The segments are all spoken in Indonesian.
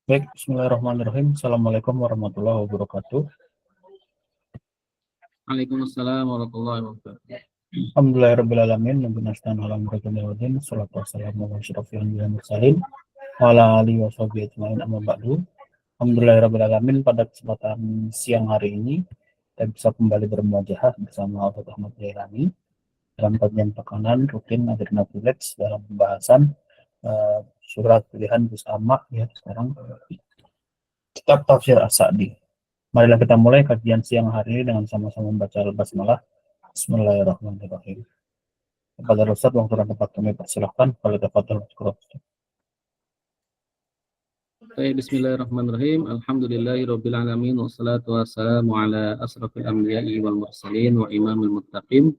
Baik, bismillahirrahmanirrahim. Assalamualaikum warahmatullahi wabarakatuh. Waalaikumsalam warahmatullahi wabarakatuh. Alhamdulillahirrahmanirrahim. Nabi nasta'in ala murakabiladin. Salatu wassalamu ala asyrafil anbiya'i wal mursalin. Wa ala alihi wa sahbihi ajma'in amma ba'du. Alhamdulillahirrahmanirrahim. Pada kesempatan siang hari ini, kita bisa kembali bermuajahah bersama Ustaz Ahmad Jailani dalam kajian pekanan rutin Adrena Village dalam pembahasan surat pilihan bersama ya sekarang kitab tafsir As-Sa'di. Marilah kita mulai kajian siang hari ini dengan sama-sama membaca Al-Basmalah. Bismillahirrahmanirrahim. Kepada Ustaz, waktu dan tempat kami persilahkan. Kalau tafadhol Ustaz. Baik, bismillahirrahmanirrahim. Alhamdulillahirabbil alamin wassalatu wassalamu ala asrafil anbiya'i wal mursalin wa imamil muttaqin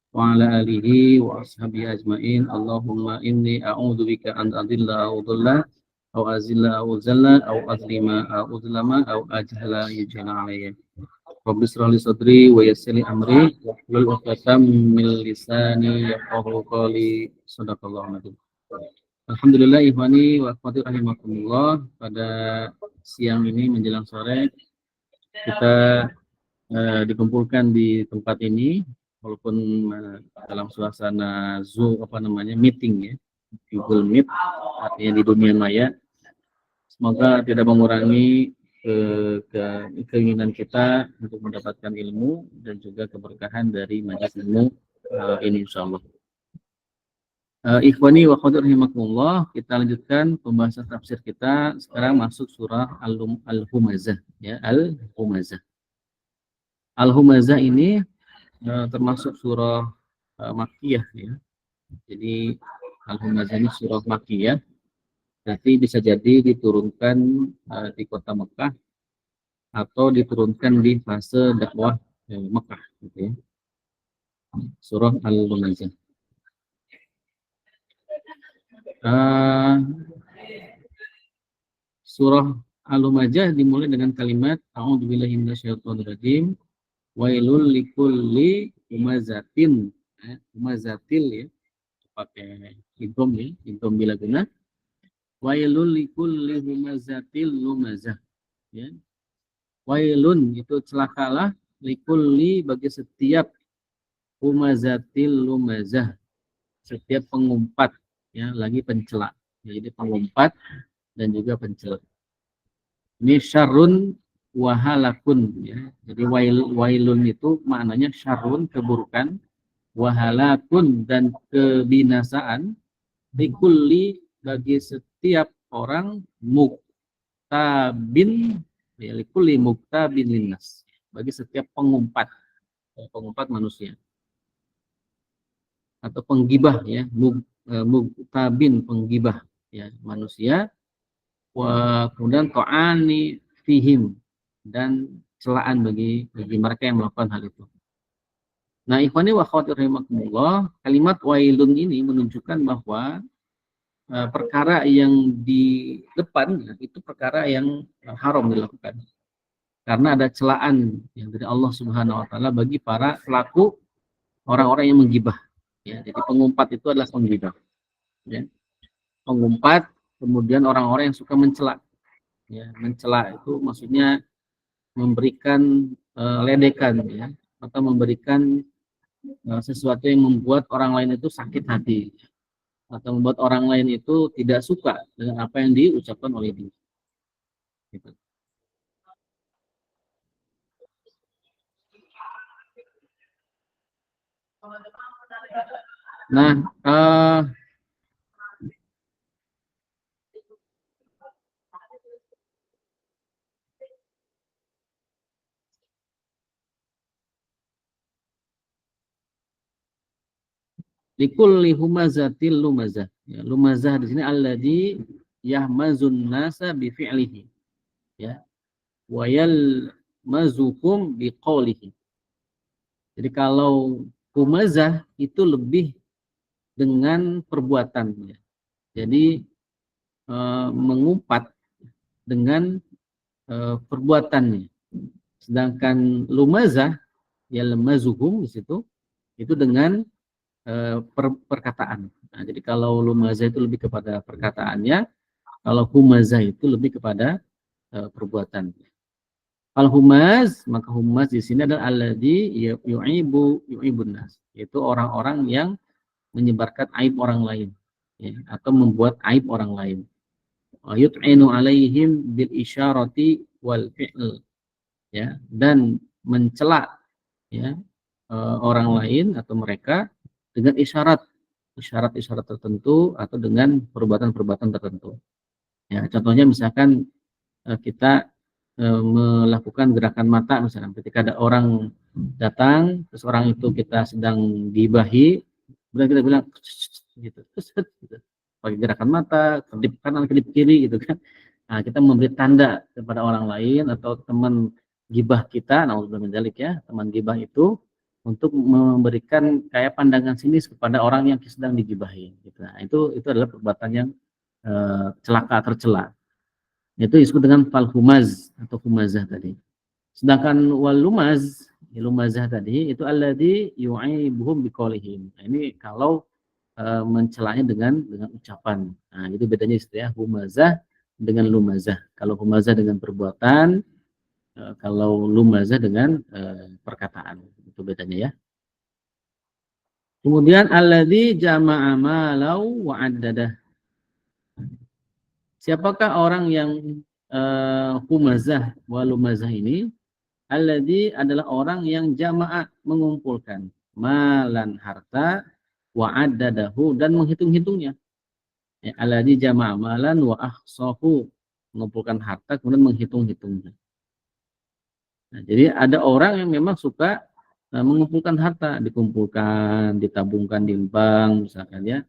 wa ala alihi wa ashabihi ajmain. Allahumma inni a'udzubika an adilla aw dhulla aw azilla aw zalla aw azlima aw uzlama aw ajhala yujhala alayya. Rabbi shrah li sadri wa yassir li amri wahlul 'uqdatam min lisani yafqahu qawli. Shadaqallahu adzim. Alhamdulillah ikhwani wa akhwati rahimakumullah, pada siang ini menjelang sore kita dikumpulkan di tempat ini walaupun dalam suasana Zoom meeting ya, Google Meet, artinya di dunia maya. Semoga tidak mengurangi keinginan kita untuk mendapatkan ilmu dan juga keberkahan dari majelis ilmu ini insyaallah. Ikhwani wa akhwati rahimakumullah, kita lanjutkan pembahasan tafsir kita. Sekarang masuk surah Al-Humazah ya, Al-Humazah. Al-Humazah ini termasuk surah Makkiyah ya. Jadi Al-Humazah ini surah Makkiyah. Berarti bisa jadi diturunkan di kota Mekah atau diturunkan di fase dakwah Mekah gitu ya. Surah Al-Humazah. Surah Al-Humazah dimulai dengan kalimat a'udzubillahi minasyaitonirrajim wailul likulli humazatin, humazatil ya, pakai idgham ya, idgham bila guna. Wailul likulli humazatil lumazah ya. Wailun itu celakalah, likulli bagi setiap humazatil lumazah, setiap pengumpat ya, lagi pencela ya, jadi pengumpat dan juga pencela. Ini syarrun wahalakun ya. Jadi wailun itu maknanya syarrun, keburukan, wahalakun dan kebinasaan, likulli bagi setiap orang, muktabin ya, likulli muktabin linnas, bagi setiap pengumpat manusia atau penggibah ya, muktabin penggibah ya manusia. Kemudian to'ani fihim, dan celaan bagi mereka yang melakukan hal itu. Nah, ikhwani wa akhwati rahimakumullah, kalimat wailun ini menunjukkan bahwa perkara yang di depan ya, itu perkara yang haram dilakukan. Karena ada celaan yang dari Allah Subhanahu wa taala bagi para pelaku, orang-orang yang menggibah ya. Jadi pengumpat itu adalah penggibah ya. Pengumpat, kemudian orang-orang yang suka mencela ya. Mencela itu maksudnya memberikan ledekan ya, atau memberikan sesuatu yang membuat orang lain itu sakit hati atau membuat orang lain itu tidak suka dengan apa yang diucapkan oleh dia gitu. Nah, likulli humazatil lumazah ya, lumazah di sini alladzi yahmazun nasa bi fi'lihi ya, wa yalmazukum bi qawlihi. Jadi kalau humazah itu lebih dengan perbuatannya. Jadi mengumpat dengan perbuatannya. Sedangkan lumazah ya lemazuhum di situ itu dengan perkataan. Nah, jadi kalau lumazah itu lebih kepada perkataannya, Kalau humazah itu lebih kepada perbuatan. Kalau humaz, maka humaz di sini adalah alladzi yu'ibun nas, yaitu orang-orang yang menyebarkan aib orang lain, ya, atau membuat aib orang lain. Yut'inu alaihim bil isyarati wal fi'l, ya, dan mencela, ya, orang lain atau mereka dengan isyarat tertentu atau dengan perbuatan-perbuatan tertentu. Ya, contohnya misalkan kita melakukan gerakan mata, misalkan ketika ada orang datang, terus orang itu kita sedang gibahi, kemudian kita bilang gitu, gitu, pakai gerakan mata, kedip kanan, kedip kiri, gitu kan. Nah, kita memberi tanda kepada orang lain atau teman gibah kita, naudzubillah min dzalik, ya, teman gibah itu untuk memberikan kayak pandangan sinis kepada orang yang sedang digibahi. Gitu. Nah, itu adalah perbuatan yang celaka, tercela. Itu disebut dengan falhumaz atau humazah tadi. Sedangkan walumaz, lumazah tadi itu alladzi yu'ibuhum biqaulihim. Nah, ini kalau mencelanya dengan ucapan. Nah, itu bedanya istilah humazah dengan lumazah. Kalau humazah dengan perbuatan, kalau lumazah dengan perkataan. Itu bedanya, ya. Kemudian alladzi jama'a malau wa addadah. Siapakah orang yang humazah wa lumazah ini? Alladzi adalah orang yang jamaah, mengumpulkan malan, harta, wa addadahu, dan menghitung-hitungnya. Ya, alladzi jama'a malan wa ahsahu, mengumpulkan harta kemudian menghitung-hitungnya. Nah, jadi ada orang yang memang suka mengumpulkan harta, dikumpulkan, ditabungkan di bank misalkan, ya.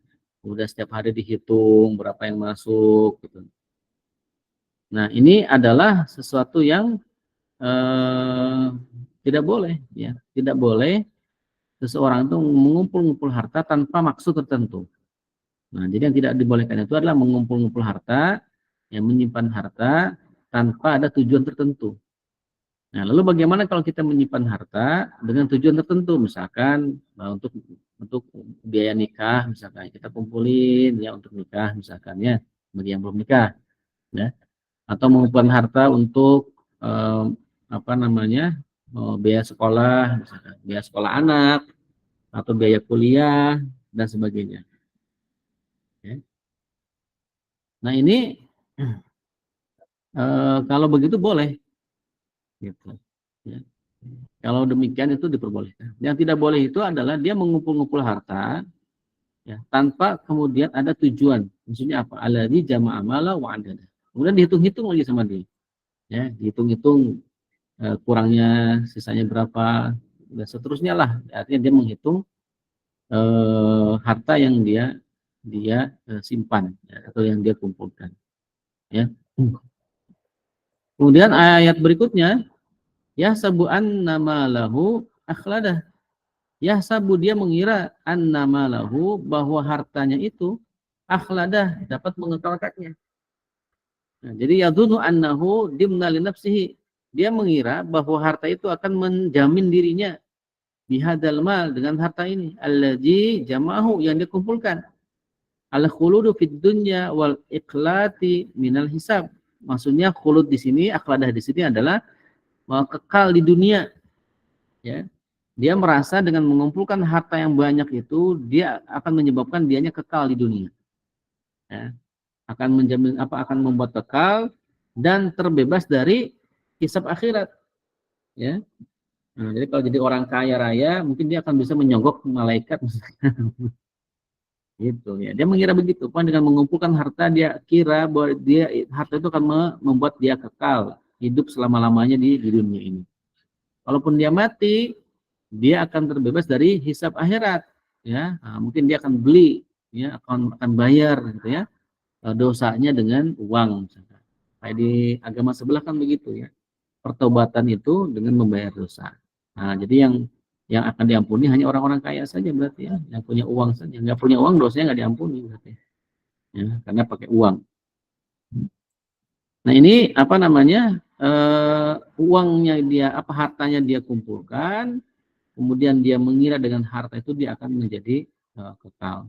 Udah setiap hari dihitung berapa yang masuk gitu. Nah, ini adalah sesuatu yang tidak boleh, ya. Tidak boleh seseorang itu mengumpul-ngumpul harta tanpa maksud tertentu. Nah, jadi yang tidak dibolehkan itu adalah mengumpul-ngumpul harta, yang menyimpan harta tanpa ada tujuan tertentu. Nah, lalu bagaimana kalau kita menyimpan harta dengan tujuan tertentu, misalkan untuk biaya nikah, misalkan kita kumpulin, ya, untuk nikah, misalkan, ya, bagi yang belum nikah, ya, atau mengumpulkan harta untuk biaya sekolah, misalkan biaya sekolah anak atau biaya kuliah dan sebagainya. Ya. Nah, ini kalau begitu boleh, gitu. Ya. Kalau demikian itu diperbolehkan. Yang tidak boleh itu adalah dia mengumpul-ngumpul harta, ya, tanpa kemudian ada tujuan. Maksudnya apa? Alladzi jama'a mala wa adada. Kemudian dihitung-hitung lagi sama dia. Ya, dihitung-hitung kurangnya, sisanya berapa, dan seterusnya lah. Artinya dia menghitung harta yang dia simpan, ya, atau yang dia kumpulkan, ya. Kemudian ayat berikutnya, yahsabu annama lahu akhladah. Yahsabu, dia mengira, annama lahu, bahwa hartanya itu akhladah, dapat mengekalkannya. Nah, jadi yadhunnu annahu dimna li nafsihi. Dia mengira bahwa harta itu akan menjamin dirinya bihadzal mal, dengan harta ini, allazi jama'ahu, yang dia kumpulkan. Al khuludu fid dunya wal iqlati minal hisab. Maksudnya khulud di sini, akladah di sini adalah kekal di dunia, ya. Dia merasa dengan mengumpulkan harta yang banyak itu dia akan menyebabkan dianya kekal di dunia, ya. Akan membuat kekal dan terbebas dari hisab akhirat, ya. Nah, jadi kalau jadi orang kaya raya mungkin dia akan bisa menyogok malaikat gitu, ya. Dia mengira begitu, kan dengan mengumpulkan harta dia kira bahwa harta itu akan membuat dia kekal hidup selama-lamanya di dunia ini. Kalaupun dia mati, dia akan terbebas dari hisab akhirat, ya. Nah, mungkin dia akan beli, ya, akan bayar, gitu, ya, dosanya dengan uang misalkan. Kayak di agama sebelah kan begitu, ya. Pertobatan itu dengan membayar dosa. Nah, jadi yang akan diampuni hanya orang-orang kaya saja berarti, ya, yang punya uang saja. Nggak punya uang dosanya nggak diampuni berarti, ya, karena pakai uang. Nah, ini uangnya dia, hartanya dia kumpulkan, kemudian dia mengira dengan harta itu dia akan menjadi kekal.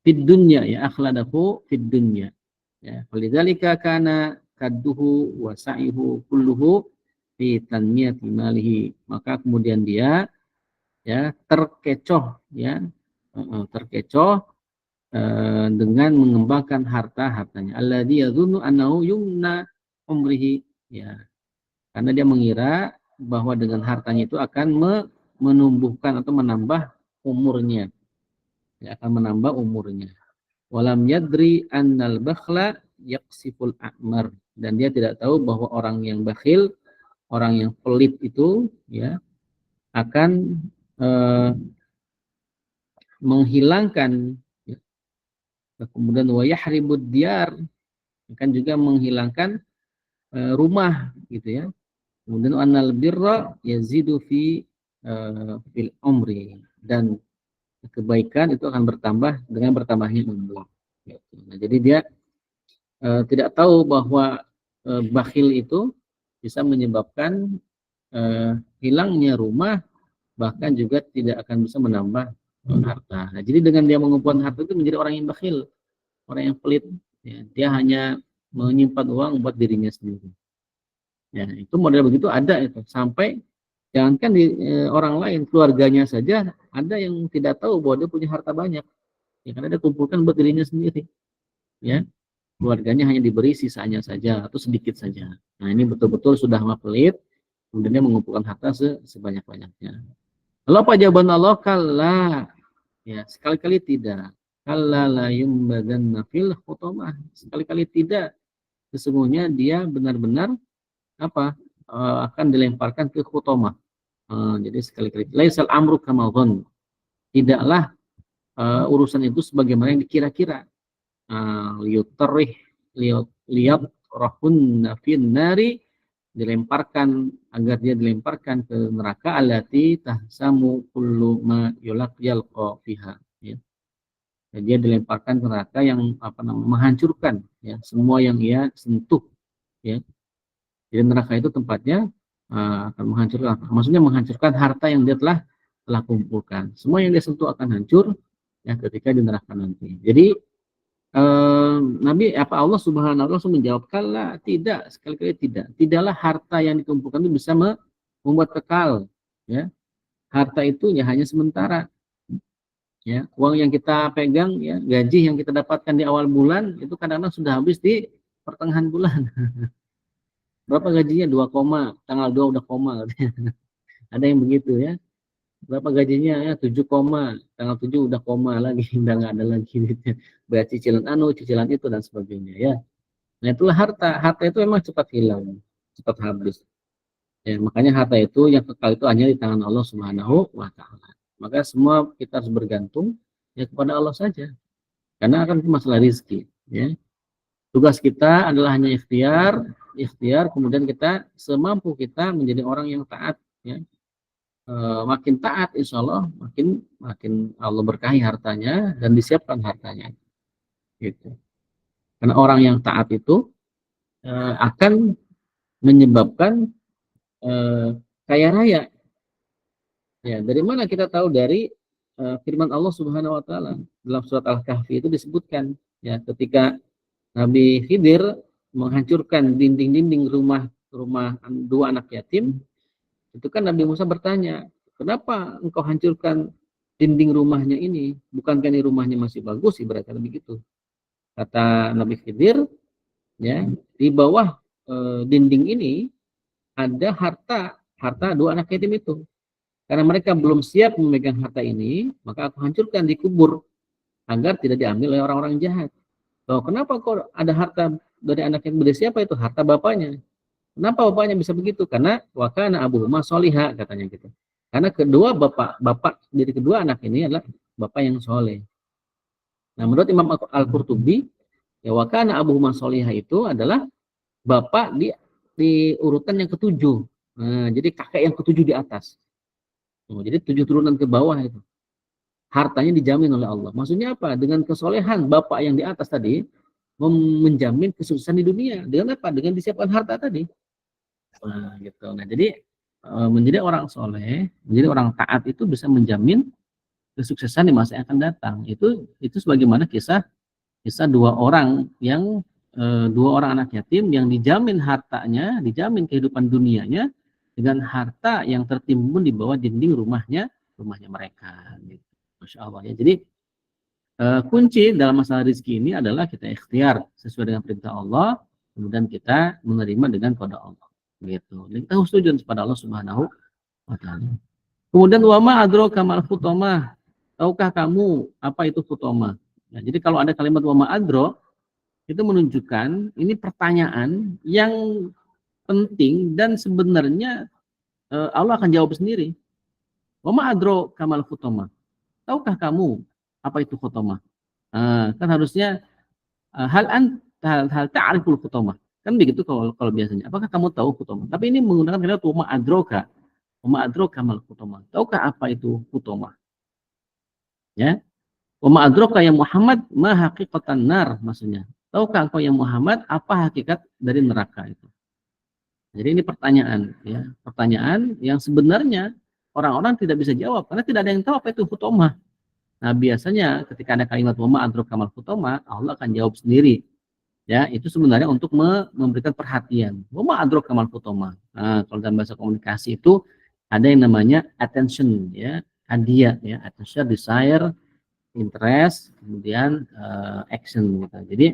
Fid dunya, ya, akhladahu fid dunya. Ya, walidzalika kana kadduhu wa sa'ihu kulluhu fi tanmiyati malihi. Maka kemudian dia ya terkecoh ya, terkecoh dengan mengembangkan hartanya. Alladzi yadhunnu annahu yumna umrihi, ya. Karena dia mengira bahwa dengan hartanya itu akan menumbuhkan atau menambah umurnya. Ya, akan menambah umurnya. Walam yadri annal bakhla yaqsiful a'mar, dan dia tidak tahu bahwa orang yang bakhil, orang yang pelit itu ya akan menghilangkan ya, kemudian wa yahribud diyar, akan juga menghilangkan rumah gitu ya. Kemudian annal birra yazidu fil umri, dan kebaikan itu akan bertambah dengan bertambahnya umur. Nah, jadi dia tidak tahu bahwa bakhil itu bisa menyebabkan hilangnya rumah, bahkan juga tidak akan bisa menambah harta. Nah, jadi dengan dia mengumpulkan harta itu menjadi orang yang bakhil, orang yang pelit. Ya, dia hanya menyimpan uang buat dirinya sendiri. Ya, itu model begitu ada itu. Sampai jangankan di orang lain, keluarganya saja ada yang tidak tahu bahwa dia punya harta banyak. Ya, karena dia kumpulkan buat dirinya sendiri. Ya, keluarganya hanya diberi sisanya saja atau sedikit saja. Nah, ini betul-betul sudah pelit, kemudian dia mengumpulkan harta sebanyak-banyaknya. Lalu apa jawaban Allah? Kalla, ya, sekali-kali tidak. Kalla la yumbadanna fil hutamah. Sekali-kali tidak. Sesungguhnya dia benar-benar apa? Akan dilemparkan ke hutamah. Jadi sekali-kali laisal amru kama dhon. Tidaklah urusan itu sebagaimana yang dikira-kira. Liyutarrih liyat rahun fin nari, dilemparkan, agar dia dilemparkan ke neraka, allati tahsamu kullu ma yalqa fiha, ya. Dan dia dilemparkan ke neraka yang menghancurkan ya semua yang ia sentuh, ya. Jadi neraka itu tempatnya akan menghancurkan, maksudnya menghancurkan harta yang dia telah kumpulkan. Semua yang dia sentuh akan hancur ya ketika di neraka nanti. Jadi Allah Subhanahu wa taala langsung menjawab, kala, tidak, sekali-kali tidak. Tidaklah harta yang dikumpulkan itu bisa membuat kekal, ya. Harta itu ya hanya sementara. Ya, uang yang kita pegang ya, gaji yang kita dapatkan di awal bulan itu kadang-kadang sudah habis di pertengahan bulan. Berapa gajinya? 2 koma, tanggal 2 udah koma. Ada yang begitu ya. Berapa gajinya? Ya 7 koma, tanggal 7 udah koma lagi, udah nggak ada lagi gitu. Bayar cicilan cicilan itu dan sebagainya ya. Nah, itulah harta. Harta itu memang cepat hilang, cepat habis. Ya, makanya harta itu yang kekal itu hanya di tangan Allah Subhanahu wa taala. Maka semua kita harus bergantung ya kepada Allah saja. Karena akan masalah rezeki, ya. Tugas kita adalah hanya ikhtiar, kemudian kita semampu kita menjadi orang yang taat, ya. Makin taat insya Allah makin Allah berkahi hartanya dan disiapkan hartanya, gitu. Karena orang yang taat itu akan menyebabkan kaya raya. Ya, dari mana kita tahu? Dari firman Allah Subhanahu wa taala dalam surat Al-Kahfi itu disebutkan ya, ketika Nabi Khidir menghancurkan dinding-dinding rumah dua anak yatim, itu kan Nabi Musa bertanya, kenapa engkau hancurkan dinding rumahnya ini? Bukankah ini rumahnya masih bagus? Ibaratnya begitu. Kata Nabi Khidir, ya, di bawah dinding ini ada harta dua anak yatim itu. Karena mereka belum siap memegang harta ini, maka aku hancurkan, dikubur agar tidak diambil oleh orang-orang jahat. Loh, kenapa kok ada harta dari anak yatim? Siapa itu? Harta bapaknya. Kenapa bapaknya bisa begitu? Karena wakana abuhuma sholiha, katanya gitu. Karena kedua bapak dari kedua anak ini adalah bapak yang soleh. Nah, menurut Imam Al-Qurtubi, ya wakana abuhuma sholiha itu adalah bapak di urutan yang ketujuh. Nah, jadi kakek yang ketujuh di atas. Jadi 7 turunan ke bawah itu. Hartanya dijamin oleh Allah. Maksudnya apa? Dengan kesolehan bapak yang di atas tadi menjamin kesuksesan di dunia. Dengan apa? Dengan disiapkan harta tadi. Nah, gitu. Nah, jadi menjadi orang soleh, menjadi orang taat itu bisa menjamin kesuksesan di masa yang akan datang. Itu sebagaimana kisah dua orang yang dua orang anak yatim yang dijamin hartanya, dijamin kehidupan dunianya dengan harta yang tertimbun di bawah dinding rumahnya mereka. Gitu. Masya Allah ya. Jadi kunci dalam masalah rezeki ini adalah kita ikhtiar sesuai dengan perintah Allah, kemudian kita menerima dengan qada Allah. Gitu. Dan kita husnuzon kepada Allah Subhanahu wa taala. Kemudian wama adraka mal futamah. Tahukah kamu apa itu futamah? Nah, jadi kalau ada kalimat wama adro itu menunjukkan ini pertanyaan yang penting dan sebenarnya Allah akan jawab sendiri. Wama adro kamal futamah. Tahukah kamu apa itu futamah? Kan harusnya hal ta'riful futamah. Kan begitu kalau biasanya. Apakah kamu tahu futamah? Tapi ini menggunakan kalimat wama adroka. Wama adroka mal futamah. Tahukah apa itu futamah? Ya. Wama adroka ya Muhammad ma haqiqatan nar maksudnya. Tahukah engkau ya Muhammad apa hakikat dari neraka itu? Jadi ini pertanyaan ya, pertanyaan yang sebenarnya orang-orang tidak bisa jawab karena tidak ada yang tahu apa itu futamah. Nah, biasanya ketika ada kalimat wama adroka mal futamah, Allah akan jawab sendiri. Ya, itu sebenarnya untuk memberikan perhatian. Wama adroka mal futamah. Nah, kalau dalam bahasa komunikasi itu ada yang namanya attention ya, hadiah ya, attention, desire, interest, kemudian action gitu. Jadi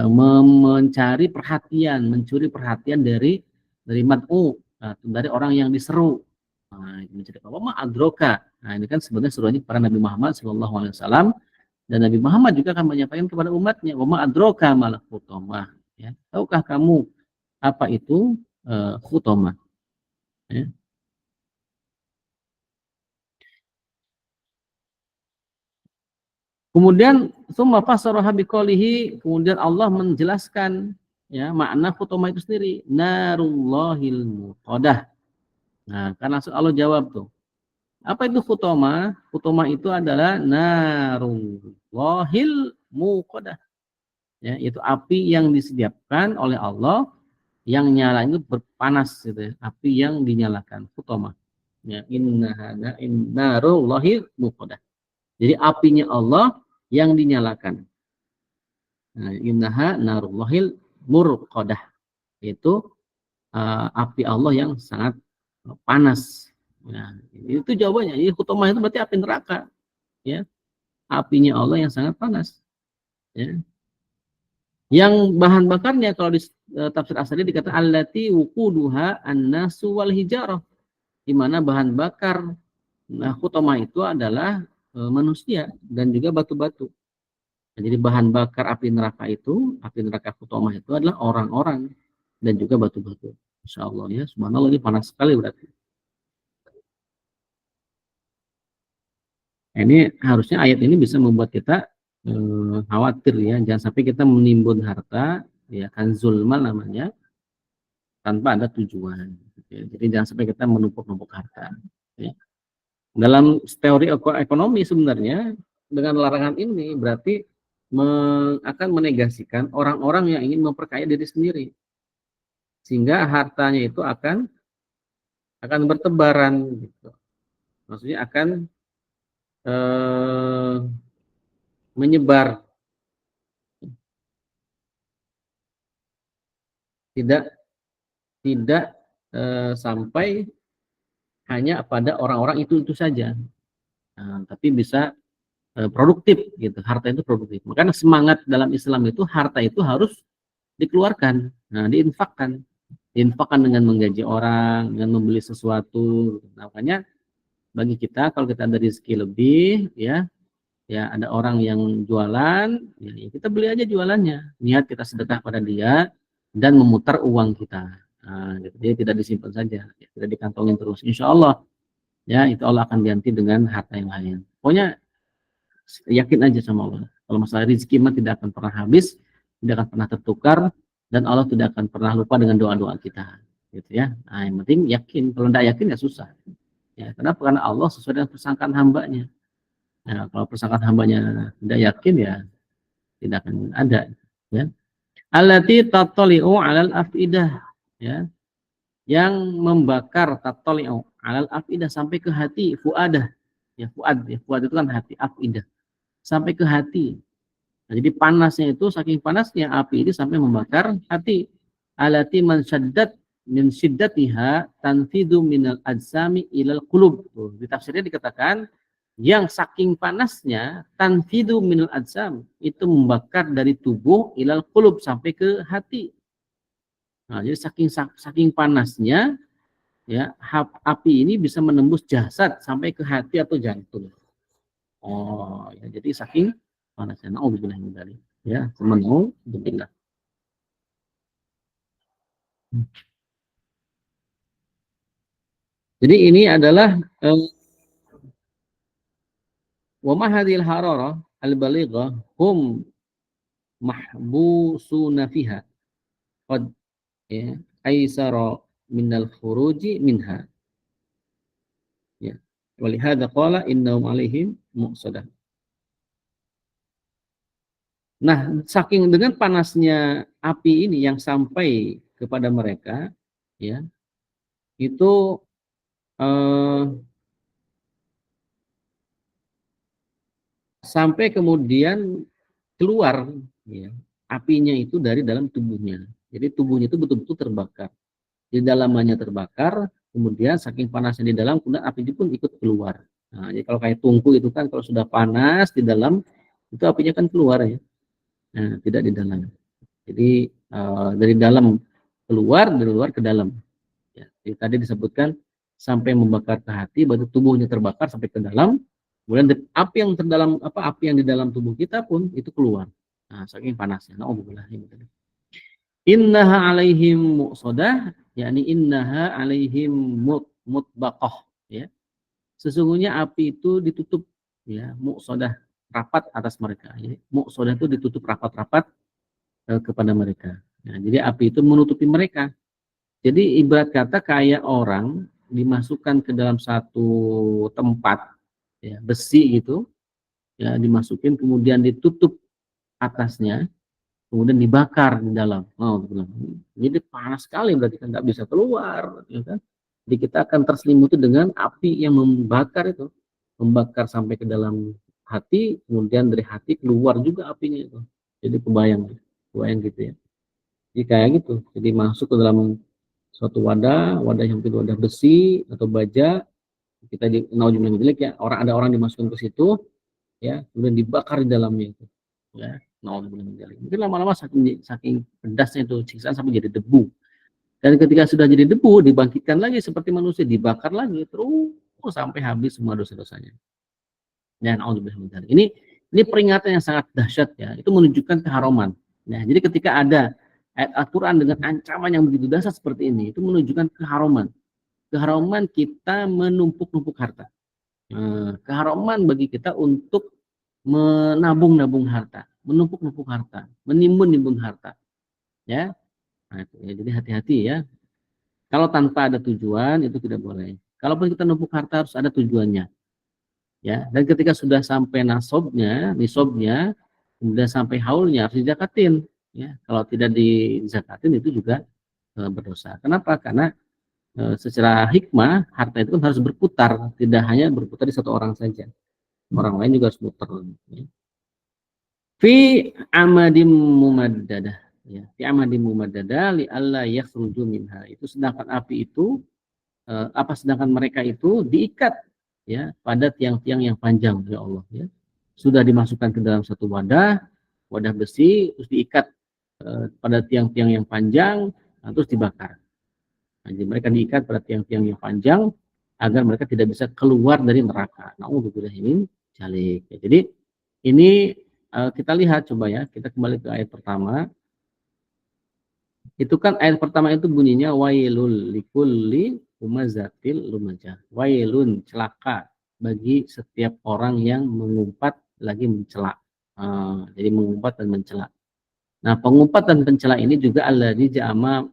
mencari perhatian, mencuri perhatian dari mad'u, dari orang yang diseru. Nah, mencari apa? Ma adroka. Nah, ini kan sebenarnya seruannya kepada Nabi Muhammad SAW, dan Nabi Muhammad juga akan menyampaikan kepada umatnya, wa ma adroka mal khutamah. Ya, tahukah kamu apa itu khutamah? Ya. Kemudian summa fasaraha biqalihi, kemudian Allah menjelaskan ya makna khutamah itu sendiri, narullahil muqadah. Nah, kan langsung Allah jawab tuh. Apa itu khutamah? Khutamah itu adalah narullahil muqadah. Ya, itu api yang disediakan oleh Allah yang nyala itu berpanas gitu ya. Api yang dinyalakan khutamah. Ya, narullahil muqadah. Jadi apinya Allah yang dinyalakan. Nah, innaha narullahil murqadah. Itu api Allah yang sangat panas. Nah, itu jawabannya. Jadi khutamah itu berarti api neraka. Ya, apinya Allah yang sangat panas. Ya. Yang bahan bakarnya kalau di tafsir Asadi dikatakan allati wuquduha annasu wal hijarah. Di mana bahan bakar khutamah itu adalah manusia dan juga batu-batu. Nah, jadi bahan bakar api neraka khutamah itu adalah orang-orang dan juga batu-batu. Insya Allah ya, subhanallah ini panas sekali berarti. Nah, ini harusnya ayat ini bisa membuat kita khawatir ya, jangan sampai kita menimbun harta, ya kan zulma namanya, tanpa ada tujuan. Ya, jadi jangan sampai kita menumpuk-numpuk harta. Ya. Dalam teori ekonomi sebenarnya dengan larangan ini berarti akan menegasikan orang-orang yang ingin memperkaya diri sendiri, sehingga hartanya itu akan bertebaran gitu. Maksudnya akan menyebar, tidak sampai hanya pada orang-orang itu saja, tapi bisa produktif gitu. Harta itu produktif. Makanya semangat dalam Islam itu harta itu harus dikeluarkan, diinfakkan dengan menggaji orang, dengan membeli sesuatu. Nah, makanya bagi kita kalau kita ada rezeki lebih, ya ada orang yang jualan, ya kita beli aja jualannya. Niat kita sedekah pada dia dan memutar uang kita. Nah, gitu. Jadi tidak disimpan saja, ya, tidak dikantongin terus. Insya Allah, ya itu Allah akan ganti dengan harta yang lain. Pokoknya yakin aja sama Allah. Kalau masalah rezeki mah tidak akan pernah habis, tidak akan pernah tertukar, dan Allah tidak akan pernah lupa dengan doa-doa kita. Gitu ya. Nah, yang penting yakin. Kalau tidak yakin ya susah. Ya, kenapa? Karena Allah sesuai dengan persangkaan hambanya. Nah, kalau persangkaan hambanya tidak yakin ya tidak akan ada. Ya. Allati tattali'u 'alal afidah, ya. Yang membakar tattali'u 'alal afidah sampai ke hati, fuadah. Ya, fuad itu kan hati, afidah. Sampai ke hati. Nah, jadi panasnya itu, saking panasnya api ini sampai membakar hati. Alati man syaddat min syiddatiha tanfidu minal ajsami ilal qulub. Di tafsirnya dikatakan yang saking panasnya tanfidu minal ajsam, itu membakar dari tubuh ilal qulub sampai ke hati. Nah, jadi saking panasnya ya, api ini bisa menembus jasad sampai ke hati atau jantung. Oh, ya, jadi saking panasnya. Nauzubillah min dzalik. Ya, nauzubillah. Jadi ini adalah wa ma hadhil hararah al-balighah hum mahbusuna fiha qad ya aisara minal khuruji minha. Ya. Walihada qala innahum alaihim muqsadah. Nah, saking dengan panasnya api ini yang sampai kepada mereka, ya, itu sampai kemudian keluar, ya, apinya itu dari dalam tubuhnya. Jadi tubuhnya itu betul-betul terbakar. Di dalamannya terbakar, kemudian saking panasnya di dalam, kemudian api itu pun ikut keluar. Nah, jadi kalau kayak tungku itu kan kalau sudah panas di dalam, itu apinya kan keluar ya. Nah, tidak di dalam. Jadi dari dalam keluar, dari luar ke dalam. Ya, jadi tadi disebutkan sampai membakar ke hati, baru tubuhnya terbakar sampai ke dalam. Kemudian api yang terdalam api yang di dalam tubuh kita pun itu keluar. Nah, saking panasnya. Nauzubillah. Innaha alaihim muqsadah, yakni innaha alaihim mutbaqah, ya. Sesungguhnya api itu ditutup, ya, muqsadah, rapat atas mereka. Ya. Muqsadah itu ditutup rapat-rapat kepada mereka. Nah, jadi api itu menutupi mereka. Jadi ibarat kata kayak orang dimasukkan ke dalam satu tempat, ya, besi gitu, ya, dimasukin kemudian ditutup atasnya, kemudian dibakar di dalam. Oh, jadi panas sekali, berarti kan nggak bisa keluar, ya kan? Jadi kita akan terselimuti dengan api yang membakar itu, membakar sampai ke dalam hati, kemudian dari hati keluar juga apinya itu. Jadi kebayang gitu ya. Jadi kayak gitu. Jadi masuk ke dalam suatu wadah yang mungkin wadah besi atau baja, kita di naudzubillah jelek ya, ada orang dimasukkan ke situ, ya, kemudian dibakar di dalamnya itu, ya. Mungkin lama-lama saking pedasnya itu siksaan sampai jadi debu. Dan ketika sudah jadi debu, dibangkitkan lagi seperti manusia, dibakar lagi terus sampai habis semua dosa-dosanya. Dan ini peringatan yang sangat dahsyat ya. Itu menunjukkan keharuman. Nah, jadi ketika ada ayat Al-Quran dengan ancaman yang begitu dahsyat seperti ini, itu menunjukkan keharuman. Keharuman kita menumpuk-numpuk harta. Keharuman bagi kita untuk menabung-nabung harta, menumpuk-numpuk harta, menimbun-nimbun harta, ya. Nah, itu, ya. Jadi hati-hati ya. Kalau tanpa ada tujuan itu tidak boleh. Kalaupun kita numpuk harta harus ada tujuannya, ya. Dan ketika sudah sampai nisabnya, kemudian sampai haulnya harus dizakatin, ya. Kalau tidak dizakatin itu juga berdosa. Kenapa? Karena secara hikmah harta itu kan harus berputar, tidak hanya berputar di satu orang saja. Orang lain juga harus muter. Ya. Fi amadim mumaddadah, ya. Fi amadim mumaddadah li alla yakhruju minha. Itu sedangkan api itu sedangkan mereka itu diikat, ya, pada tiang-tiang yang panjang, ya Allah, ya. Sudah dimasukkan ke dalam satu wadah besi, terus diikat pada tiang-tiang yang panjang, terus dibakar. Nah, jadi mereka diikat pada tiang-tiang yang panjang agar mereka tidak bisa keluar dari neraka. Nauzubillah min dzalik. Jadi ini kita lihat coba ya, kita kembali ke ayat pertama. Itu kan ayat pertama itu bunyinya wailul likulli humazatil lumajah. Wailun, celaka bagi setiap orang yang mengumpat lagi mencela. Jadi mengumpat dan mencela. Nah, pengumpat dan pencela ini juga alladzi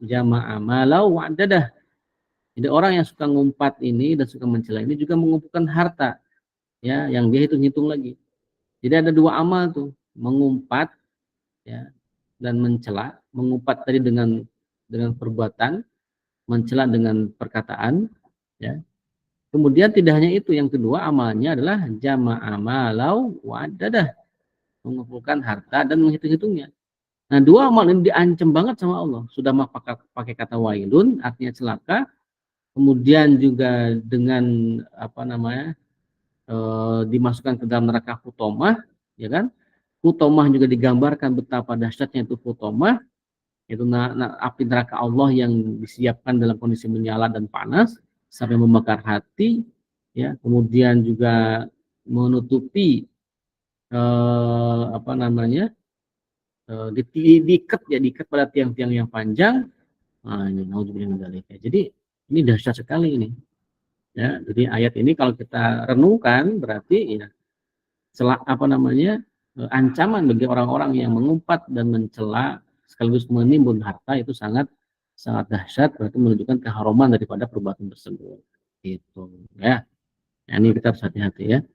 jama'a malau wa'dadah. Jadi orang yang suka ngumpat ini dan suka mencela ini juga mengumpulkan harta, ya, yang dia hitung-hitung lagi. Jadi ada dua amal tuh, mengumpat, ya, dan mencela. Mengumpat tadi dengan perbuatan, mencela dengan perkataan, ya. Kemudian tidak hanya itu, yang kedua amalnya adalah jama'a malau wa'dadah. mengumpulkan harta dan menghitung-hitungnya. Nah, dua amal ini diancam banget sama Allah. Sudah mah pakai kata wailun, artinya celaka. Kemudian juga dengan apa namanya dimasukkan ke dalam neraka hutomah, ya kan? Hutomah juga digambarkan betapa dahsyatnya itu hutomah, itu api neraka Allah yang disiapkan dalam kondisi menyala dan panas sampai membakar hati, ya. Kemudian juga menutupi apa namanya diikat pada tiang-tiang yang panjang. Nah, ini jadi ini dahsyat sekali ini, ya. Jadi ayat ini kalau kita renungkan berarti ya apa namanya ancaman bagi orang-orang yang mengumpat dan mencela sekaligus menimbun harta itu sangat sangat dahsyat, berarti menunjukkan keharuman daripada perbuatan tersebut. Itu ya. Nah, ini kita harus hati-hati ya.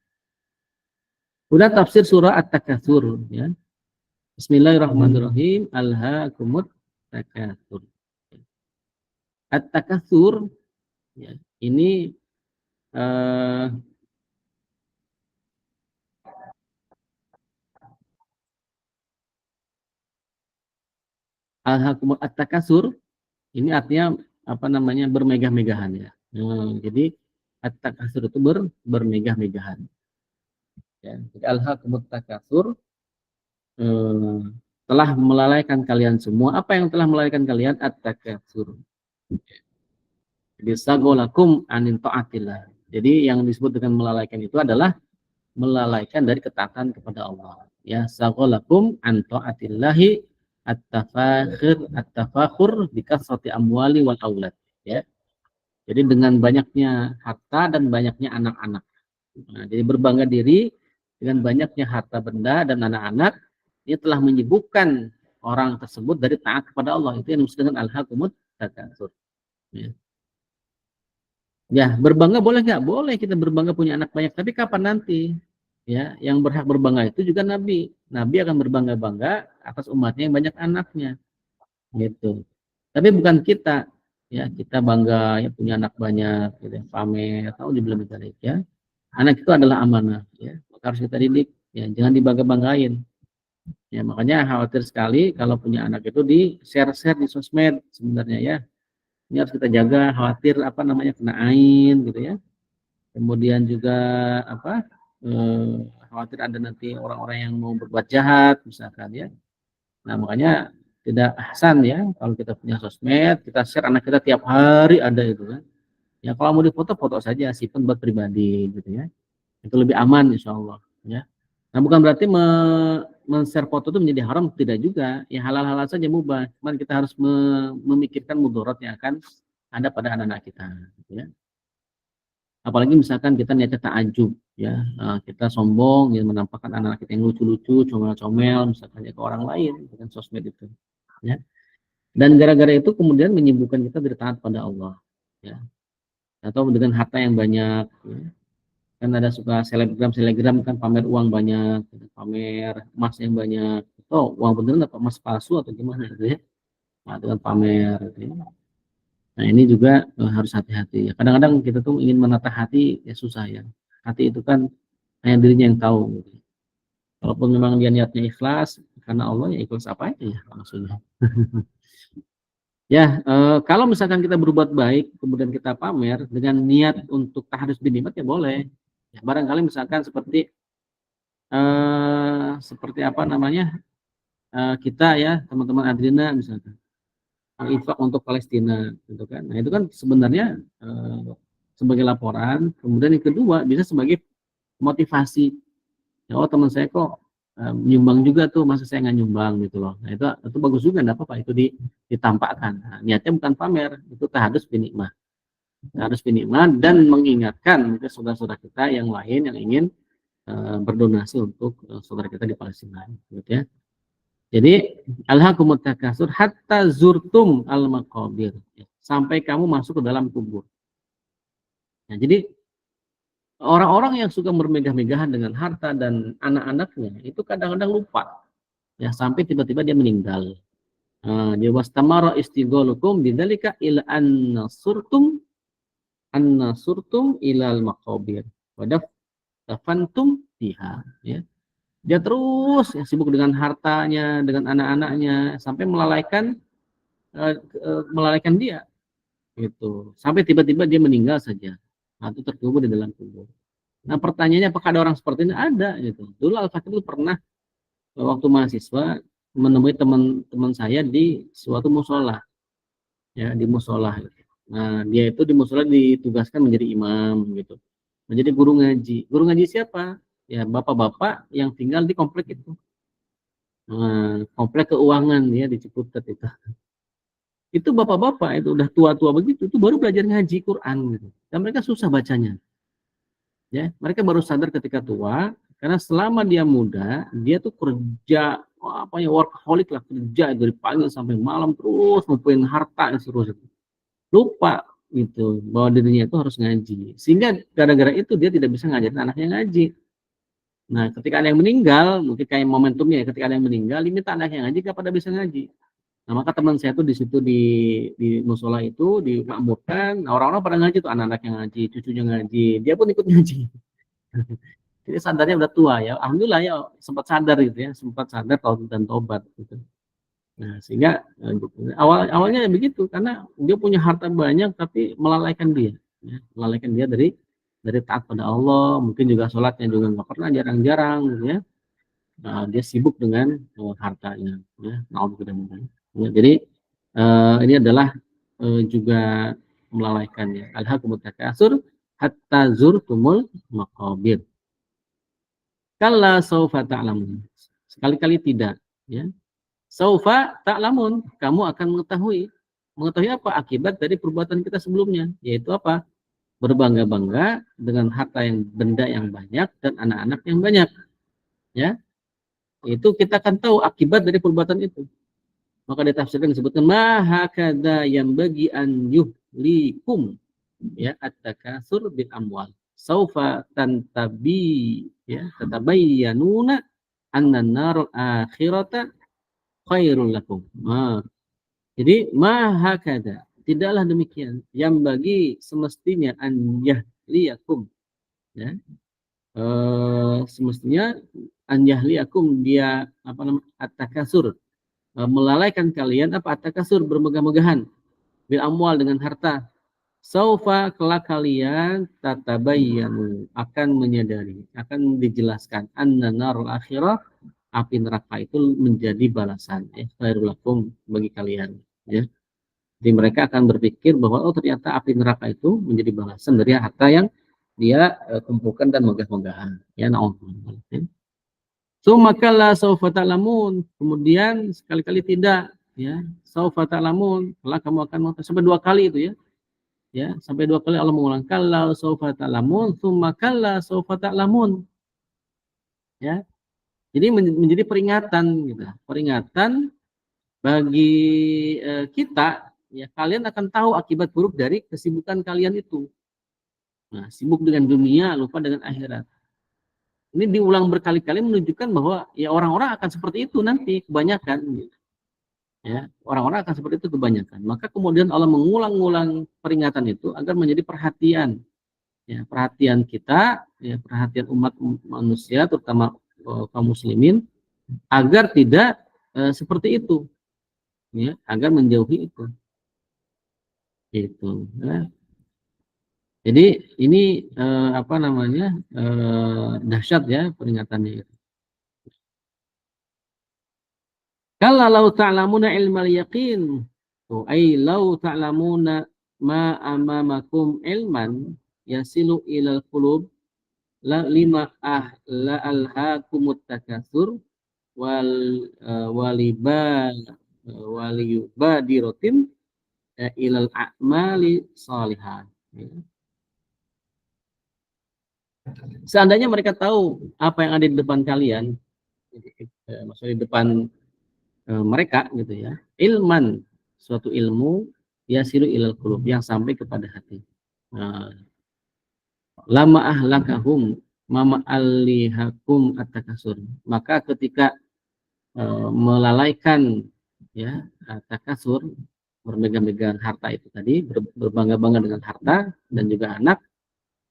Udah tafsir surah At-Takatsur ya. Bismillahirrahmanirrahim. Alhaakumut takatsur. At-Takatsur ya, ini alhaakumut at-takatsur ini artinya apa namanya bermegah-megahan ya. Jadi at-takatsur itu bermegah-megahan. Ya. Jadi alhaakumut takatsur telah melalaikan kalian semua. Apa yang telah melalaikan kalian? At-takatsur. Jadi sagolakum anin ta'atillah. Jadi yang disebut dengan melalaikan itu adalah melalaikan dari ketaatan kepada Allah. Ya, sagolakum an ta'atillahi at-tafakhur bi kasrati amwali wal aulad. Ya. Jadi dengan banyaknya harta dan banyaknya anak-anak. Nah, jadi berbangga diri dengan banyaknya harta benda dan anak-anak, ini telah menyibukkan orang tersebut dari taat kepada Allah. Itu yang disebut dengan al-hakumut takatsur. Ya. Ya, berbangga boleh nggak? Boleh kita berbangga punya anak banyak, tapi kapan nanti? Ya, yang berhak berbangga itu juga Nabi. Nabi akan berbangga-bangga atas umatnya yang banyak anaknya, gitu. Tapi bukan kita. Ya, kita bangga ya punya anak banyak, gitu, ya, pamer, tahu di belum ya. Anak itu adalah amanah, ya. Maka harus kita didik, ya, jangan dibangga-banggain. Ya, makanya khawatir sekali kalau punya anak itu di share-share di sosmed sebenarnya ya. Ini harus kita jaga, khawatir apa namanya kena ain gitu ya. Kemudian juga apa? Khawatir ada nanti orang-orang yang mau berbuat jahat misalkan ya. Nah, makanya tidak ahsan ya kalau kita punya sosmed, kita share anak kita tiap hari ada itu kan. Ya kalau mau difoto foto saja, simpan buat pribadi gitu ya. Itu lebih aman insya Allah ya. Nah, bukan berarti men-share foto itu menjadi haram, tidak juga. Ya halal-halal saja mubah. Cuman kita harus memikirkan mudarat yang akan ada pada anak-anak kita gitu ya. Apalagi misalkan kita niatnya takjub ya, kita sombong ya menampakkan anak kita yang lucu-lucu, comel-comel misalkan ya ke orang lain dengan sosmed itu ya. Dan gara-gara itu kemudian menyibukkan kita dari taat pada Allah ya. Atau dengan harta yang banyak ya. Kan ada suka selebgram kan pamer uang banyak, pamer emas yang banyak. Oh, uang beneran atau emas palsu atau gimana gitu ya. Nah, dengan pamer gitu ya. Nah, ini juga harus hati-hati ya. Kadang-kadang kita tuh ingin menata hati ya susah ya. Hati itu kan hanya dirinya yang tahu gitu. Walaupun memang dia niatnya ikhlas karena Allah, ya ikhlas apa aja ya maksudnya. Ya, kalau misalkan kita berbuat baik kemudian kita pamer dengan niat untuk tahdits bin nikmat ya boleh. Ya, barangkali misalkan seperti apa namanya? Kita ya, teman-teman Adrina misalkan infak untuk Palestina gitu kan. Nah, itu kan sebenarnya sebagai laporan, kemudian yang kedua bisa sebagai motivasi. Ya, oh teman saya kok nyumbang juga tuh, masa saya nggak nyumbang gitu loh. Nah, itu bagus juga, enggak apa-apa itu ditampakkan. Nah, niatnya bukan pamer, itu tahdits bin nikmah. Tahdits bin nikmah dan mengingatkan mungkin saudara-saudara kita yang lain yang ingin berdonasi untuk saudara kita di Palestina gitu ya. Jadi alhaakumut takasur hatta zurtum al maqabir, sampai kamu masuk ke dalam kubur. Nah, jadi orang-orang yang suka bermegah-megahan dengan harta dan anak-anaknya itu kadang-kadang lupa ya sampai tiba-tiba dia meninggal. Dia wastamara istighalukum bidzalika ila an-nasurtum ilal maqabir wa dafantum fiha ya. Dia terus ya, sibuk dengan hartanya, dengan anak-anaknya, sampai melalaikan dia gitu. Sampai tiba-tiba dia meninggal saja atau terkubur di dalam kubur. Nah, pertanyaannya apakah ada orang seperti ini? Ada gitu. Dulu Al-Fatih pernah waktu mahasiswa menemui teman-teman saya di suatu musola, ya di musola. Nah, dia itu di musola ditugaskan menjadi imam gitu, menjadi guru ngaji. Guru ngaji siapa? Ya bapak-bapak yang tinggal di komplek itu. Nah, komplek keuangan ya di Ciputat itu. Itu bapak-bapak itu udah tua-tua begitu, itu baru belajar ngaji Quran gitu. Dan mereka susah bacanya. Ya, mereka baru sadar ketika tua karena selama dia muda, dia tuh kerja apa ya workaholic lah, kerja dari pagi sampai malam terus ngumpulin harta terus itu. Lupa gitu bahwa dirinya itu harus ngaji. Sehingga gara-gara itu dia tidak bisa ngajarin anaknya ngaji. Nah, ketika ada yang meninggal, mungkin kayak momentumnya ya, ketika ada yang meninggal, diminta anaknya ngaji, gak pada bisa ngaji. Nah, maka teman saya tuh di situ di musola itu dimakmurkan, nah, orang-orang pada ngaji tuh, anak-anak yang ngaji, cucunya ngaji, dia pun ikut ngaji. Jadi sadarnya udah tua ya, alhamdulillah ya sempat sadar gitu ya, sempat sadar dan tobat gitu. Nah, sehingga awalnya begitu karena dia punya harta banyak tapi melalaikan dia, ya, melalaikan dia dari taat pada Allah, mungkin juga sholatnya juga nggak pernah, jarang-jarang gitu ya. Nah, dia sibuk dengan hartanya, ya. Ya, jadi ini adalah juga melalaikan ya. Alhaakumut takasur hatta zurtumul maqabir. Kalla saufa ta'lamun. Sekali-kali tidak, ya. Saufa ta'lamun, kamu akan mengetahui. Mengetahui apa? Akibat dari perbuatan kita sebelumnya, yaitu apa? Berbangga-bangga dengan harta yang benda yang banyak dan anak-anak yang banyak. Ya, itu kita akan tahu akibat dari perbuatan itu. Maka ditafsirkan disebutkan mahakada yang bagi an yuhlikum ya at-takasur bil amwal. Saufa tantabi ya tatabayyanuna anna narul akhirata khairul lakum. Jadi mahakada, tidaklah demikian. Yang bagi semestinya an yahliyakum ya. Semestinya an yahliyakum dia apa namanya at-takasur melalaikan kalian apa at-takasur bermegah-megahan bil amwal dengan harta. Saufa kelak kalian tatabayyanu akan menyadari, akan dijelaskan anna narul akhirah api neraka itu menjadi balasan ya khairul lakum bagi kalian ya. Jadi mereka akan berpikir bahwa oh ternyata api neraka itu menjadi balasan dari harta yang dia kumpulkan dan megah-megahan ya na'udzubillah. Sumakalla saufa ta'lamun, kemudian sekali-kali tidak ya saufa ta'lamun, kelak kamu akan mengetahui sampai dua kali itu ya sampai dua kali Allah mengulang kalau saufa ta'lamun sumakalla saufa ta'lamun ya. Jadi menjadi peringatan gitu, peringatan bagi kita ya, kalian akan tahu akibat buruk dari kesibukan kalian itu. Nah, sibuk dengan dunia lupa dengan akhirat. Ini diulang berkali-kali menunjukkan bahwa ya orang-orang akan seperti itu nanti kebanyakan gitu. Ya, orang-orang akan seperti itu kebanyakan. Maka kemudian Allah mengulang-ulang peringatan itu agar menjadi perhatian. Ya, perhatian kita, ya, perhatian umat manusia terutama kaum muslimin agar tidak seperti itu. Ya, agar menjauhi itu. Gitu, ya. Jadi ini apa namanya? Dahsyat ya peringatannya itu. Kalla law ta'lamuna ilmal yaqin. Ai law ta'lamuna ma amamakum ilman yasilu ilal qulub la lima la alhaakumut takatsur wal waliba waliyubadirotin ilal a'mali shalihat. Seandainya mereka tahu apa yang ada di depan kalian, maksudnya di depan mereka gitu ya, ilman suatu ilmu yasilu ilal qulub yang sampai kepada hati. Lama ahlakahum mama alihakum at-takasur. Maka ketika melalaikan ya takasur bermegah-megahan harta itu tadi, berbangga-bangga dengan harta dan juga anak,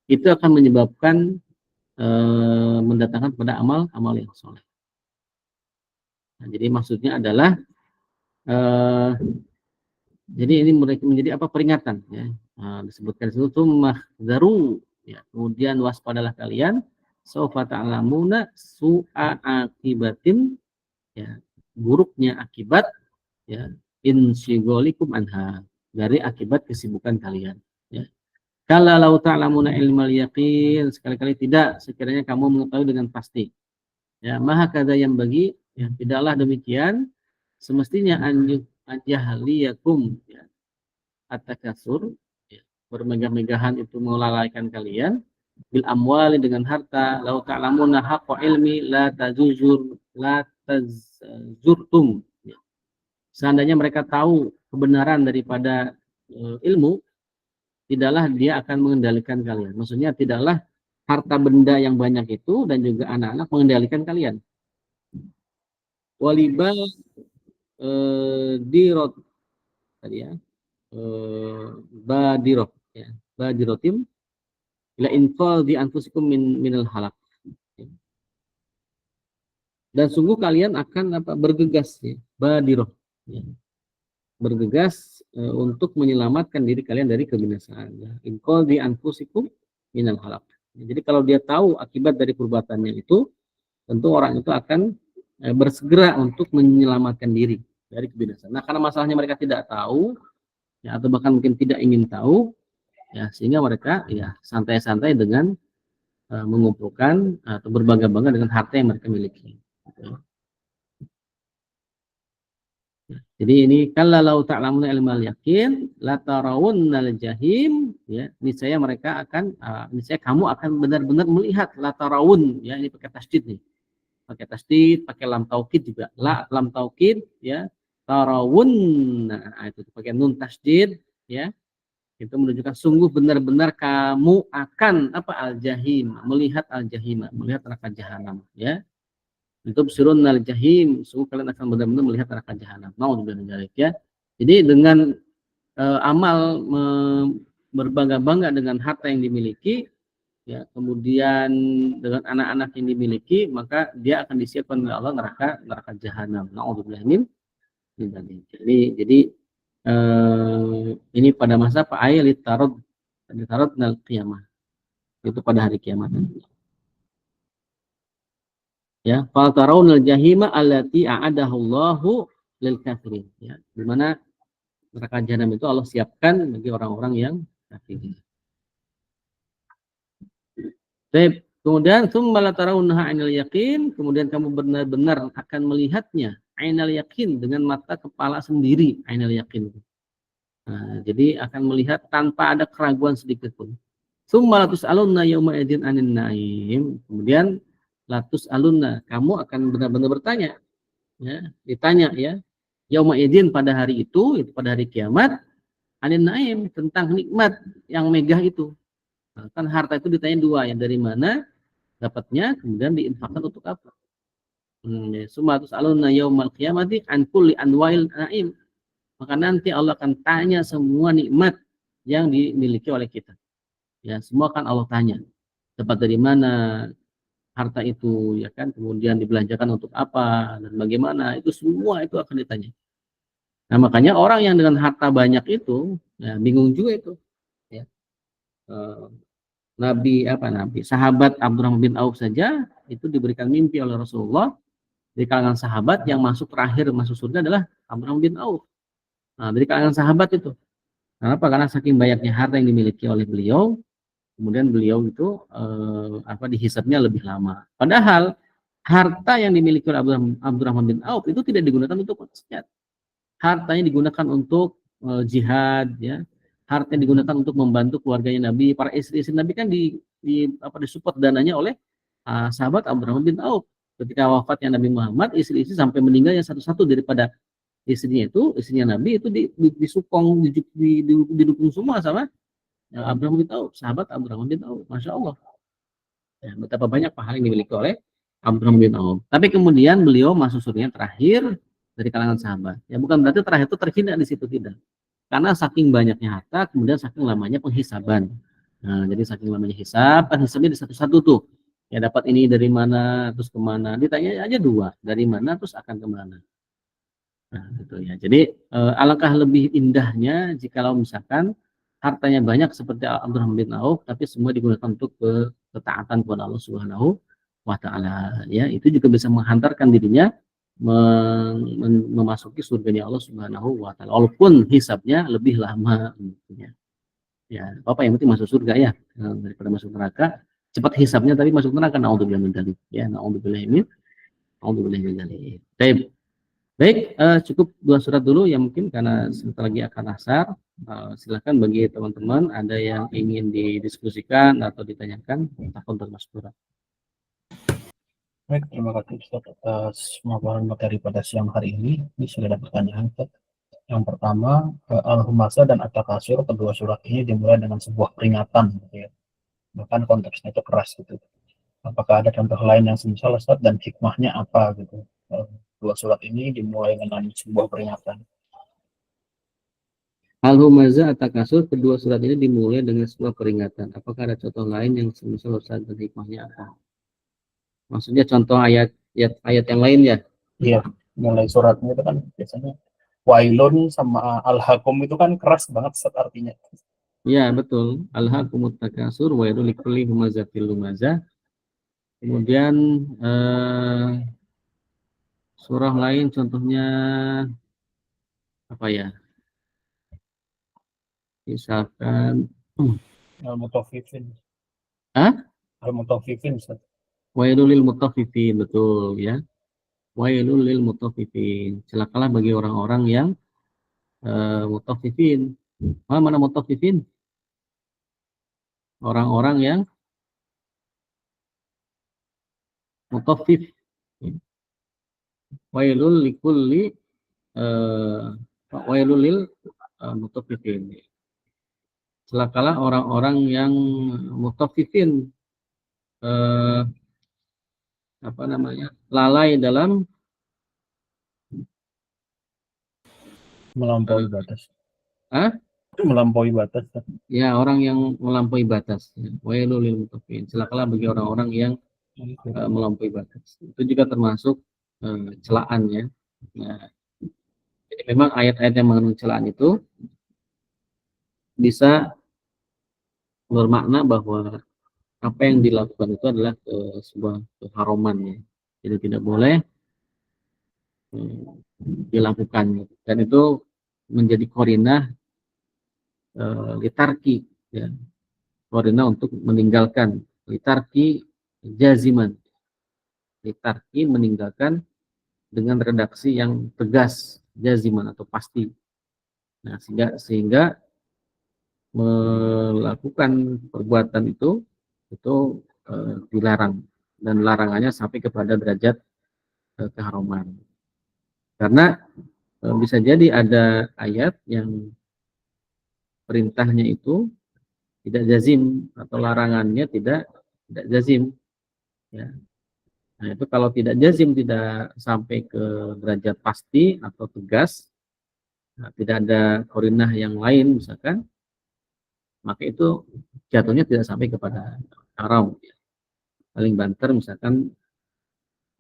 itu akan menyebabkan mendatangkan pada amal yang soleh. Nah, jadi maksudnya adalah jadi ini menjadi apa, peringatan ya. Nah, disebutkan itu mahzaru ya. Kemudian waspadalah kalian sawfa ta'lamuna su'a akibatin ya, buruknya akibat ya, insyigolikum anha, dari akibat kesibukan kalian ya. Kalau lau ta'lamuna ilmal yaqin, sekali-kali tidak sekiranya kamu mengetahui dengan pasti ya, maha kada yang bagi ya, tidaklah demikian semestinya anjahliyakum ya, at-takasur ya, bermegah-megahan itu melalaikan kalian bil amwali dengan harta, lau ta'lamuna haqqa ilmi la tazurtum ya. Seandainya mereka tahu kebenaran daripada ilmu, tidaklah dia akan mengendalikan kalian. Maksudnya tidaklah harta benda yang banyak itu dan juga anak-anak mengendalikan kalian. Waliba dirot tadi ya, badirot ya, badirotim ila infal di anfusikum minal halak. Dan sungguh kalian akan apa, bergegas ya, badiroh ya, bergegas untuk menyelamatkan diri kalian dari kebinasaan ya. Infal di anfusikum minal halak. Jadi kalau dia tahu akibat dari perbuatannya itu, tentu orang itu akan bersegera untuk menyelamatkan diri dari kebinasaan. Nah, karena masalahnya mereka tidak tahu ya, atau bahkan mungkin tidak ingin tahu ya, sehingga mereka ya santai-santai dengan mengumpulkan atau berbangga-bangga dengan harta yang mereka miliki. Jadi ini kalau ta'lamuna ilmal yakin la tarawunnal jahim ya, niscaya mereka akan niscaya kamu akan benar-benar melihat, la tarawun ya, ini pakai tasdid nih. Pakai tasdid, pakai lam taukid juga. La lam taukid ya, tarawun. Nah, itu pakai nun tasdid ya. Itu menunjukkan sungguh benar-benar kamu akan apa, al-jahim, melihat al-jahim, melihat neraka jahanam ya. Untuk surun al-jahim, sungguh kalian akan benar-benar melihat neraka jahanam. Naudzubillah ya. Jadi dengan amal berbangga-bangga dengan harta yang dimiliki ya, kemudian dengan anak-anak yang dimiliki, maka dia akan disiapkan oleh Allah neraka jahanam. Naudzubillah min dzalik. Jadi ini pada masa Pak Ayat litarod nal qiyamah, itu pada hari kiamat. Ya, fal tarawunal jahima allati a'adahu Allahu lil kafirin ya, di mana neraka jahanam itu Allah siapkan bagi orang-orang yang kafir. Baik, kemudian tsumma la tarawunnaha 'ainal yaqin, kemudian kamu benar-benar akan melihatnya 'ainal yaqin, dengan mata kepala sendiri 'ainal yaqin. Nah, jadi akan melihat tanpa ada keraguan sedikit pun. Tsumma latus alunna yauma idzin 'anin na'im, kemudian latus alunna, kamu akan benar-benar bertanya ya, ditanya ya, yauma idzin, pada hari itu pada hari kiamat, 'anin na'im, tentang nikmat yang megah itu. Nah, kan harta itu ditanya dua ya, dari mana dapatnya, kemudian diinfakkan untuk apa. Tsumma latus alunna yaumal qiyamati an kulli anwa'il na'im, maka nanti Allah akan tanya semua nikmat yang dimiliki oleh kita. Ya, semua kan Allah tanya. Dapat dari mana harta itu ya kan, kemudian dibelanjakan untuk apa dan bagaimana, itu semua itu akan ditanya. Nah, makanya orang yang dengan harta banyak itu ya bingung juga itu ya. Nabi sahabat Abdurrahman bin Auf saja itu diberikan mimpi oleh Rasulullah, di kalangan sahabat yang masuk terakhir masuk surga adalah Abdurrahman bin Auf. Nah, dari kalangan sahabat itu. Kenapa? Karena saking banyaknya harta yang dimiliki oleh beliau, kemudian beliau itu dihisabnya lebih lama. Padahal harta yang dimiliki oleh Abdurrahman bin Auf itu tidak digunakan untuk maksiat. Hartanya digunakan untuk jihad ya. Harta yang digunakan untuk membantu keluarganya Nabi, para istri-istri Nabi kan disupport dananya oleh sahabat Abdurrahman bin Auf. Ketika wafatnya Nabi Muhammad, istri-istri sampai meninggal yang satu-satu daripada istrinya Nabi itu disukong, didukung semua sama Abdurrahman bin Auf, sahabat Abdurrahman bin Auf. Masya Allah ya, betapa banyak pahala yang dimiliki oleh Abdurrahman bin Auf. Tapi kemudian beliau masuk surga terakhir dari kalangan sahabat ya, bukan berarti terakhir itu terhina di situ, tidak, karena saking banyaknya harta, kemudian saking lamanya penghisaban. Nah, jadi saking lamanya hisab, kan hisabnya di satu-satu tuh Ya dapat ini dari mana, terus kemana? Ditanya aja dua, dari mana terus akan kemana. Nah, gitu ya. Jadi alangkah lebih indahnya jikalau misalkan hartanya banyak seperti Abdurrahman bin Auf, tapi semua digunakan untuk ketaatan kepada Allah Subhanahu wa taala. Ya, itu juga bisa menghantarkan dirinya memasuki surganya Allah Subhanahu wa taala. Walaupun hisabnya lebih lama gitu ya. Ya, apa yang penting masuk surga ya, daripada masuk neraka. Cepat hisabnya tapi masuk neraka, naudzubillah min dzalik. Ya, naudzubillah min dzalik. Baik. Baik, cukup dua surat dulu ya mungkin karena sebentar lagi akan asar. Silakan bagi teman-teman ada yang ingin didiskusikan atau ditanyakan, tafadhol Mas Pura. Baik, terima kasih Ustaz atas pemaparan materi pada siang hari ini. Ini sudah ada pertanyaan, Ustaz. Yang pertama, Al-Humazah dan At-Takasur, kedua surat ini dimulai dengan sebuah peringatan, gitu ya. Bahkan konteksnya itu keras gitu. Apakah ada contoh lain yang semisal, Ustaz, dan hikmahnya apa gitu? Dua surat ini dimulai dengan sebuah peringatan. Al-Humazah At-Takasur, kedua surat ini dimulai dengan sebuah peringatan. Apakah ada contoh lain yang semisal Ustaz dan hikmahnya apa? Maksudnya contoh ayat yang lain ya? Iya, mulai suratnya itu kan biasanya Wailun sama Al-Hakum itu kan keras banget Ustaz artinya. Ya, betul. Alhaakumut takasur wa yaidul likulli humazatil lumazah. Kemudian surah lain contohnya apa ya? Misalkan Al-Mutaffifin. ah, Al-Mutaffifin Ustaz. wailul lil mutaffifin, betul ya. Wailul lil mutaffifin. Celakalah bagi orang-orang yang mutaffifin. Mana mutaffifin? Orang-orang yang mutaffif. Wailul likulli wailul lil mutaffifin. Celakalah orang-orang yang mutaffifin, apa namanya, lalai dalam Melampaui batas. ah Melampaui batas. ya, orang yang melampaui batas. Wailul lil mutaffifin. Celakalah bagi orang-orang yang melampaui batas. Itu juga termasuk celaan ya. Nah, jadi memang ayat-ayat yang mengandung celaan itu bisa bermakna bahwa apa yang dilakukan itu adalah sebuah keharuman ya. Jadi tidak boleh dilakukan dan itu menjadi korinah litarki ya. Korinah untuk meninggalkan, litarki jaziman, litarki meninggalkan dengan redaksi yang tegas, jaziman atau pasti. Nah, sehingga melakukan perbuatan itu dilarang dan larangannya sampai kepada derajat keharuman. Karena bisa jadi ada ayat yang perintahnya itu tidak jazim atau larangannya tidak jazim ya. Nah, itu kalau tidak jazim, tidak sampai ke derajat pasti atau tegas, nah, tidak ada korinah yang lain misalkan, maka itu jatuhnya tidak sampai kepada haram ya. Paling banter misalkan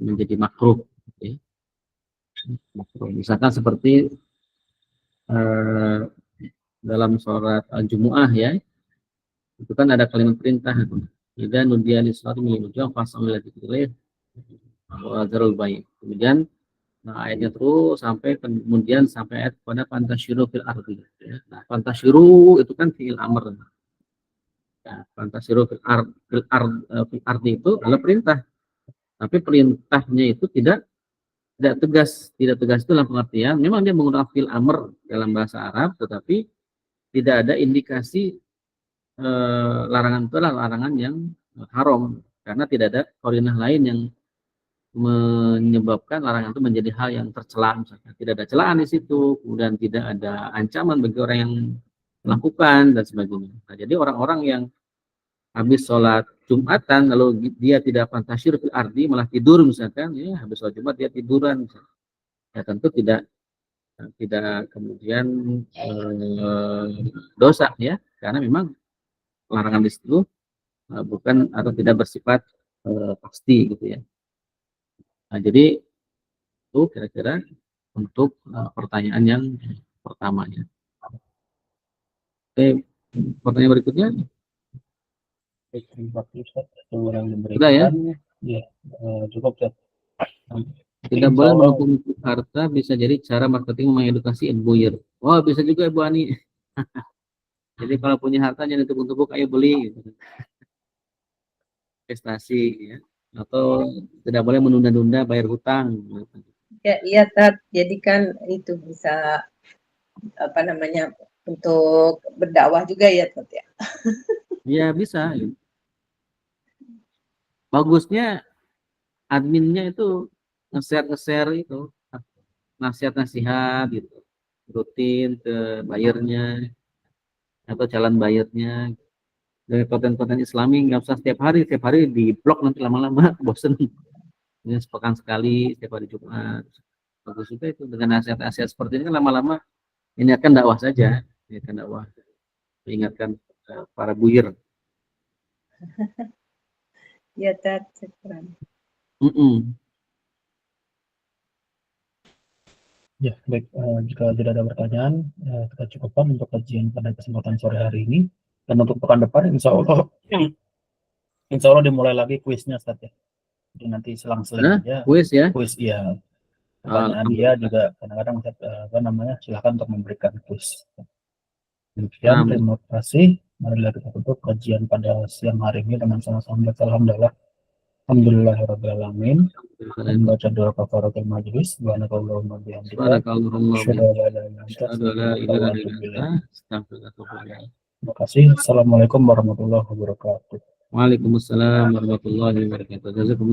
menjadi makruh ya. Misalkan seperti dalam surat Al-Jumu'ah ya, itu kan ada kalimat perintah, idza nudiya lis-salati min al-fajr fas'au ila dzikrillah wa dzarul bai'. Kemudian ayatnya terus sampai kemudian sampai ayat pada fantasyiru fil ardi ya. Nah, fantasyiru itu kan fi'il amr. Ya, fantasyiru fil ardi itu adalah perintah. Tapi perintahnya itu tidak tegas. Tidak tegas itu dalam pengertian memang dia menggunakan fi'il amr dalam bahasa Arab, tetapi tidak ada indikasi larangan itu adalah larangan yang haram karena tidak ada korinah lain yang menyebabkan larangan itu menjadi hal yang tercela. Misalkan tidak ada celaan di situ, kemudian tidak ada ancaman bagi orang yang melakukan dan sebagainya. Nah, jadi orang-orang yang habis sholat Jumatan lalu dia tidak fantasyir fil ardi, malah tidur misalkan ya, habis sholat Jumat dia tiduran misalkan. Ya tentu tidak kemudian dosa ya, karena memang larangan di situ bukan atau tidak bersifat pasti gitu ya. Nah, jadi itu kira-kira untuk pertanyaan yang pertamanya. Oke, pertanyaan berikutnya Baik, terima kasih Ustaz atas yang sudah ya. diberikan. Ya, cukup Ustaz. Tidak Insya boleh Allah, menumpuk harta bisa jadi cara marketing mengedukasi buyer. Wah, bisa juga Ibu Ani. Jadi kalau punya harta jangan tumpuk-tumpuk, ayo beli gitu. Investasi ya. Atau tidak boleh menunda-nunda bayar hutang. Ya, iya Tat. Jadi kan itu bisa apa namanya untuk berdakwah juga ya Tat ya. Ya bisa. Bagusnya adminnya itu nge-share itu nasihat-nasihat gitu. Rutin ke bayarnya atau calon bayarnya. Dari konten-konten Islami nggak usah setiap hari di blog nanti lama-lama bosen. Ini sepekan sekali setiap hari Jumat. Bagus juga itu dengan nasihat-nasihat seperti ini kan lama-lama ini akan dakwah saja, ini akan dakwah, mengingatkan para buyer. Ya Tat, syukran. ya baik, jika tidak ada pertanyaan, kita cukupkan untuk kajian pada kesempatan sore hari ini. Dan untuk pekan depan, insya Allah dimulai lagi kuisnya Ustaz ya. Jadi nanti selang-seling aja Kuis ya. kuis, ya. Pertanyaan dia juga kadang-kadang Ustaz, silakan untuk memberikan kuis. Demikian, terima kasih. Marilah kita tutup kajian pada siang hari ini dengan sama-sama Alhamdulillahirrahmanirrahim. Membaca doa kafaratul majlis. Subhanakallahumma bihamdika. Asyhadu an la ilaha illa anta, astaghfiruka wa atubu ilaik. Terima kasih. Assalamualaikum warahmatullahi wabarakatuh. Waalaikumsalam warahmatullahi wabarakatuh. Jazakumullah.